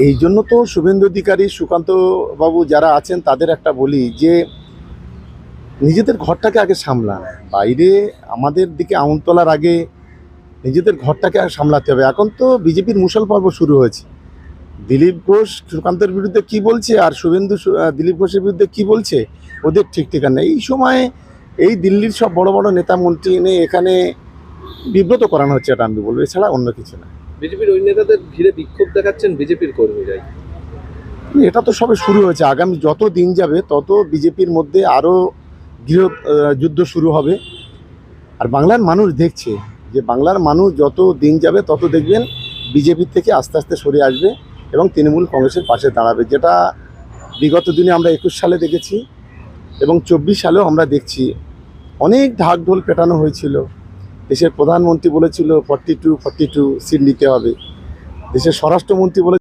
এই জন্য তো শুভেন্দু অধিকারী, সুকান্ত বাবু যারা আছেন তাদের একটা বলি যে নিজেদের ঘরটাকে আগে সামলান। বাইরে আমাদের দিকে আঙুল তোলার আগে নিজেদের ঘরটাকে আগে সামলাতে হবে। এখন তো বিজেপির মুষল পর্ব শুরু হয়েছে। দিলীপ ঘোষ সুকান্তের বিরুদ্ধে কি বলছে আর শুভেন্দু দিলীপ ঘোষের বিরুদ্ধে কি বলছে, ওদের ঠিক ঠিকানা নেই। এই সময় এই দিল্লির সব বড় বড় নেতা মন্ত্রী এনে এখানে বিব্রত করানো হচ্ছে, এটা আমি বলবো, এছাড়া অন্য কিছু না। বিজেপির ওই নেতাদের ঘিরে বিক্ষোভ দেখাচ্ছেন বিজেপির কর্মীরাই। এটা তো সবে শুরু হয়েছে, আগামী যত দিন যাবে তত বিজেপির মধ্যে আরও গৃহ যুদ্ধ শুরু হবে। আর বাংলার মানুষ দেখছে যে বাংলার মানুষ যত দিন যাবে তত দেখবেন বিজেপির থেকে আস্তে আস্তে সরে আসবে এবং তৃণমূল কংগ্রেসের পাশে দাঁড়াবে, যেটা বিগত দিনে আমরা 21 সালে দেখেছি এবং 24 সালেও আমরা দেখছি। অনেক ঢাক ঢোল পেটানো হয়েছিল, দেশের প্রধানমন্ত্রী বলেছিল 42 সিট নিতে হবে, দেশের স্বরাষ্ট্রমন্ত্রী বলে